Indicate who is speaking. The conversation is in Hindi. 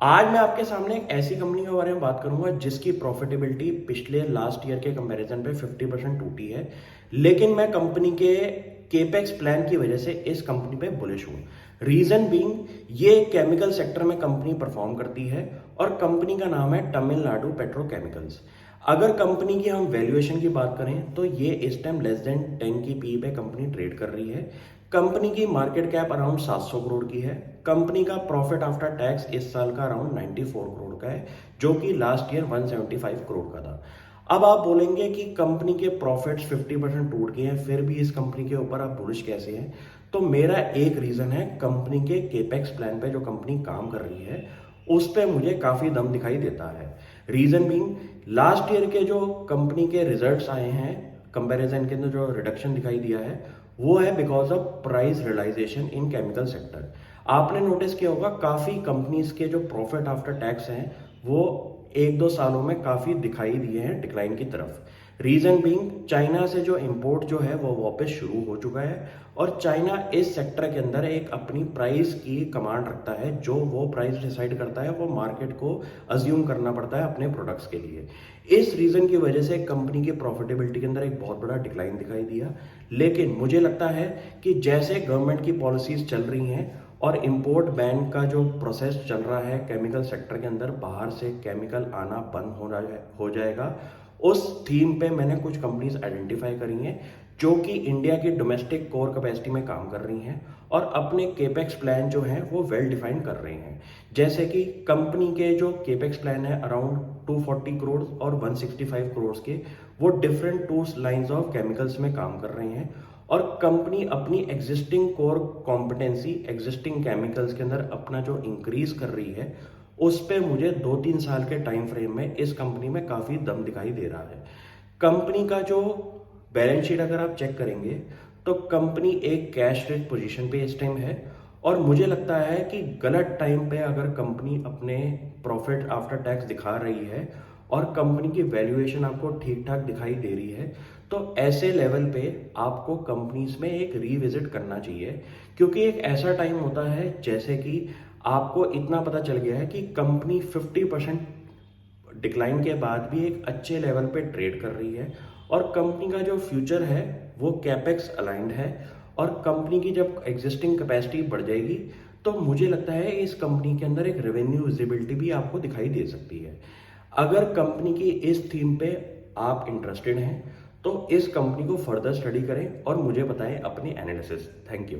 Speaker 1: आज मैं आपके सामने एक ऐसी कंपनी के बारे में बात करूंगा जिसकी प्रॉफिटेबिलिटी पिछले लास्ट ईयर के कंपैरिजन पे 50% टूटी है। लेकिन मैं कंपनी के केपेक्स प्लान की वजह से इस कंपनी पे बुलिश हूं। रीजन बीइंग, ये केमिकल सेक्टर में कंपनी परफॉर्म करती है और कंपनी का नाम है तमिलनाडु पेट्रोकेमिकल्स। अगर कंपनी की हम वैल्यूएशन की बात करें तो ये इस टाइम लेस देन 10 की पी पे कंपनी ट्रेड कर रही है। कंपनी की मार्केट कैप अराउंड 700 करोड़ की है। कंपनी का प्रॉफिट आफ्टर टैक्स इस साल का अराउंड 94 करोड़ का है, जो कि लास्ट ईयर 175 करोड़ का था। अब आप बोलेंगे कि कंपनी के प्रॉफिट्स 50% टूट गए हैं, फिर भी इस कंपनी के ऊपर आप बुलिश कैसे हैं? तो मेरा एक रीजन है कंपनी के केपेक्स प्लान पे जो कंपनी काम कर रही है उस पे मुझे काफी दम दिखाई देता है। रीजन बीइंग, लास्ट ईयर के जो कंपनी के रिजल्ट्स आए हैं कंपैरिजन के अंदर जो रिडक्शन दिखाई दिया है वो है because of price realization in chemical sector. आपने नोटिस किया होगा काफी कंपनीज के जो प्रॉफिट आफ्टर टैक्स हैं वो एक दो सालों में काफी दिखाई दिए हैं डिक्लाइन की तरफ। रीजन बीइंग, चाइना से जो इंपोर्ट जो है वो वापस शुरू हो चुका है और चाइना इस सेक्टर के अंदर एक अपनी प्राइस की कमांड रखता है। जो वो प्राइस डिसाइड करता है वो मार्केट को अज्यूम करना पड़ता है अपने प्रोडक्ट्स के लिए। इस रीजन की वजह से कंपनी की प्रॉफिटेबिलिटी के अंदर एक बहुत बड़ा डिक्लाइन दिखाई दिया। लेकिन मुझे लगता है कि जैसे गवर्नमेंट की पॉलिसीज चल रही हैं और इंपोर्ट बैन का जो प्रोसेस चल रहा है केमिकल सेक्टर के अंदर, बाहर से केमिकल आना बंद हो जाएगा। उस थीम पे मैंने कुछ कंपनीज आइडेंटिफाई करी हैं जो कि इंडिया की डोमेस्टिक कोर कैपेसिटी में काम कर रही हैं और अपने केपेक्स प्लान जो हैं वो वेल डिफाइंड कर रही हैं। जैसे कि कंपनी के जो केपेक्स प्लान है अराउंड 240 करोड़ और 165 करोड़ के, वो different two lines of chemicals में काम कर रहे हैं और कंपनी अपनी existing core competency existing chemicals के अंदर अपना जो इंक्रीज कर रही है उस पे मुझे 2-3 साल के टाइम फ्रेम में इस कंपनी में काफी दम दिखाई दे रहा है। कंपनी का जो बैलेंस शीट अगर आप चेक करेंगे तो कंपनी एक कैश रिच पोजीशन पे इस टाइम है और मुझे लगता है कि गलत टाइम पे अगर कंपनी अपने प्रॉफिट आफ्टर टैक्स दिखा रही है और कंपनी की वैल्यूएशन आपको ठीक ठाक दिखाई दे रही है तो ऐसे लेवल पे आपको कंपनीज में एक रीविजिट करना चाहिए। क्योंकि एक ऐसा टाइम होता है जैसे कि आपको इतना पता चल गया है कि कंपनी 50% डिक्लाइन के बाद भी एक अच्छे लेवल पे ट्रेड कर रही है और कंपनी का जो फ्यूचर है वो कैपेक्स अलाइंड है और कंपनी की जब एग्जिस्टिंग कैपेसिटी बढ़ जाएगी तो मुझे लगता है इस कंपनी के अंदर एक रेवेन्यू विजिबिलिटी भी आपको दिखाई दे सकती है। अगर कंपनी की इस थीम पे आप इंटरेस्टेड हैं तो इस कंपनी को फर्दर स्टडी करें और मुझे बताएं अपनी एनालिसिस। Thank you.